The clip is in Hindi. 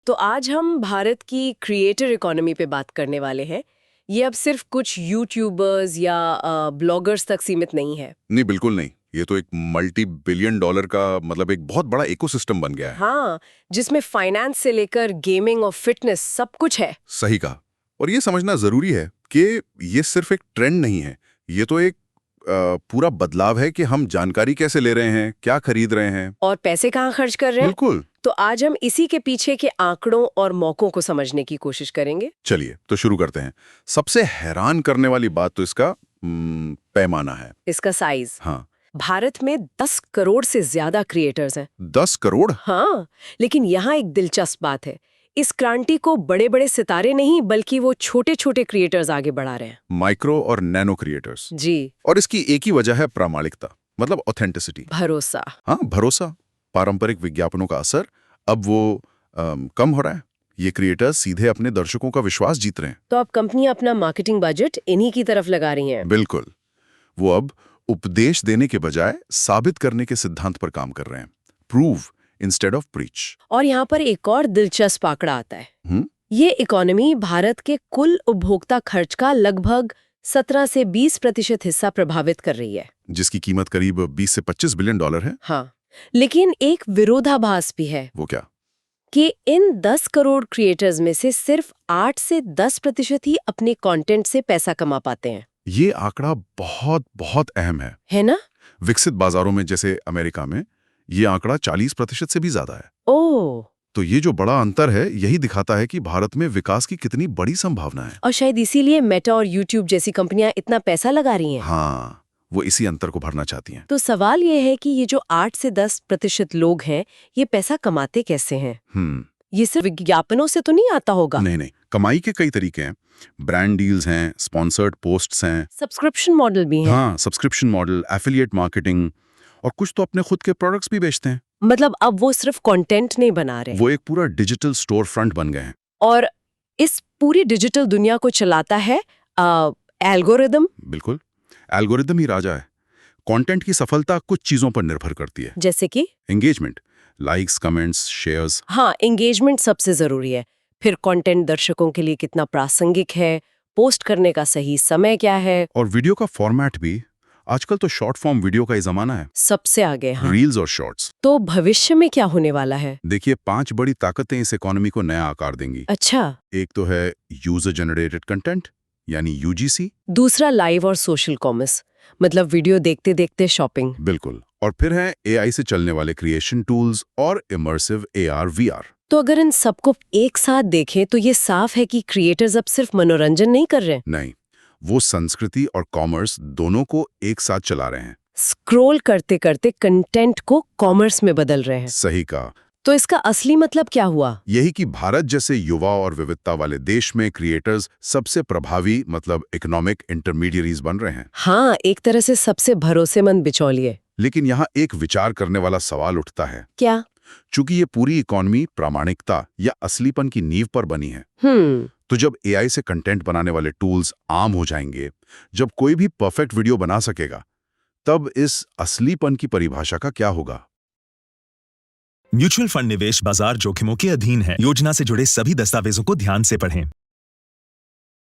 तो आज हम भारत की क्रिएटर इकोनॉमी पे बात करने वाले हैं। ये अब सिर्फ कुछ यूट्यूबर्स या ब्लॉगर्स तक सीमित नहीं है। नहीं, बिल्कुल नहीं। ये तो एक मल्टी बिलियन डॉलर का मतलब एक बहुत बड़ा इकोसिस्टम बन गया है। हाँ, जिसमें फाइनेंस से लेकर गेमिंग और फिटनेस सब कुछ है। सही कहा। और ये समझना जरूरी है कि ये सिर्फ एक ट्रेंड नहीं है, ये तो एक पूरा बदलाव है कि हम जानकारी कैसे ले रहे हैं, क्या खरीद रहे हैं और पैसे कहाँ खर्च कर रहे हैं। बिल्कुल। तो आज हम इसी के पीछे के आंकड़ों और मौकों को समझने की कोशिश करेंगे। चलिए तो शुरू करते हैं। सबसे हैरान करने वाली बात तो इसका पैमाना है। इसका साइज। हाँ, भारत में 10 करोड़ से ज्यादा क्रिएटर्स हैं। 10 करोड़। हाँ, लेकिन यहाँ एक दिलचस्प बात है। इस क्रांति को बड़े बड़े सितारे नहीं बल्कि वो छोटे छोटे क्रिएटर्स आगे बढ़ा रहे हैं। माइक्रो और नैनो क्रिएटर्स। जी। और इसकी एक ही वजह है प्रामाणिकता, मतलब ऑथेंटिसिटी। भरोसा। हाँ, भरोसा। पारंपरिक विज्ञापनों का असर अब वो कम हो रहा है। ये क्रिएटर्स सीधे अपने दर्शकों का विश्वास जीत रहे हैं। तो अब कंपनियां अपना मार्केटिंग बजट इन्हीं की तरफ लगा रही हैं। बिल्कुल। वो अब उपदेश देने के बजाय साबित करने के सिद्धांत पर काम कर रहे हैं। Prove instead of preach. और यहाँ पर एक और दिलचस्प आंकड़ा आता है। ये इकोनॉमी भारत के कुल उपभोक्ता खर्च का लगभग 17 से 20% हिस्सा प्रभावित कर रही है, जिसकी कीमत करीब 20 से 25 बिलियन डॉलर है। हाँ, लेकिन एक विरोधाभास भी है। वो क्या? कि इन 10 करोड़ क्रिएटर्स में से सिर्फ 8 से 10% ही अपने कंटेंट से पैसा कमा पाते हैं। ये आंकड़ा बहुत बहुत अहम है ना? विकसित बाजारों में जैसे अमेरिका में ये आंकड़ा 40% से भी ज्यादा है। ओह। तो ये जो बड़ा अंतर है यही दिखाता है कि भारत में विकास की कितनी बड़ी संभावना है। और शायद इसीलिए मेटा और यूट्यूब जैसी कंपनियां इतना पैसा लगा रही हैं। हाँ, वो इसी अंतर को भरना चाहती हैं। तो सवाल ये है कि ये जो 8 से 10% लोग हैं, ये पैसा कमाते कैसे हैं? ये सिर्फ विज्ञापनों से तो नहीं आता होगा। नहीं, कमाई के कई तरीके हैं। ब्रांड डील्स हैं, स्पॉन्सर्ड पोस्ट्स हैं, सब्सक्रिप्शन मॉडल भी है। हाँ, सब्सक्रिप्शन मॉडल, एफिलिएट मार्केटिंग, और कुछ तो अपने खुद के प्रोडक्ट्स भी बेचते हैं। मतलब अब वो सिर्फ कंटेंट नहीं बना रहे, वो एक पूरा डिजिटल स्टोर फ्रंट बन गए हैं। और इस पूरी डिजिटल दुनिया को चलाता है एल्गोरिदम। बिल्कुल, एल्गोरिदम ही राजा है। कंटेंट की सफलता कुछ चीजों पर निर्भर करती है, जैसे कि एंगेजमेंट, लाइक्स, कमेंट्स, शेयर्स। हाँ, एंगेजमेंट सबसे जरूरी है। फिर कंटेंट दर्शकों के लिए कितना प्रासंगिक है, पोस्ट करने का सही समय क्या है, और वीडियो का फॉर्मेट भी। आजकल तो शॉर्ट फॉर्म वीडियो का ही जमाना है। सबसे आगे। हाँ। रील्स और शॉर्ट्स। तो भविष्य में क्या होने वाला है? देखिए, 5 बड़ी ताकतें इस इकोनॉमी को नया आकार देंगी। अच्छा। एक तो है यूजर जनरेटेड कंटेंट, यानी यूजीसी। दूसरा लाइव और सोशल कॉमर्स, मतलब वीडियो देखते देखते शॉपिंग। बिल्कुल। और फिर है एआई से चलने वाले क्रिएशन टूल्स और इमर्सिव एआर वीआर। तो अगर इन सबको एक साथ देखें तो ये साफ है कि क्रिएटर्स अब सिर्फ मनोरंजन नहीं कर रहे, नहीं, वो संस्कृति और कॉमर्स दोनों को एक साथ चला रहे हैं। स्क्रॉल करते करते कंटेंट को कॉमर्स में बदल रहे हैं। सही कहा। तो इसका असली मतलब क्या हुआ? यही कि भारत जैसे युवा और विविधता वाले देश में क्रिएटर्स सबसे प्रभावी, मतलब इकोनॉमिक इंटरमीडियरीज बन रहे हैं। हाँ, एक तरह से सबसे भरोसेमंद बिचौलिए। लेकिन यहाँ एक विचार करने वाला सवाल उठता है। क्या? चूंकि ये पूरी इकोनॉमी प्रामाणिकता या असलीपन की नींव पर बनी है, तो जब एआई से कंटेंट बनाने वाले टूल्स आम हो जाएंगे, जब कोई भी परफेक्ट वीडियो बना सकेगा, तब इस असलीपन की परिभाषा का क्या होगा? म्यूचुअल फंड निवेश बाजार जोखिमों के अधीन है। योजना से जुड़े सभी दस्तावेजों को ध्यान से पढ़ें।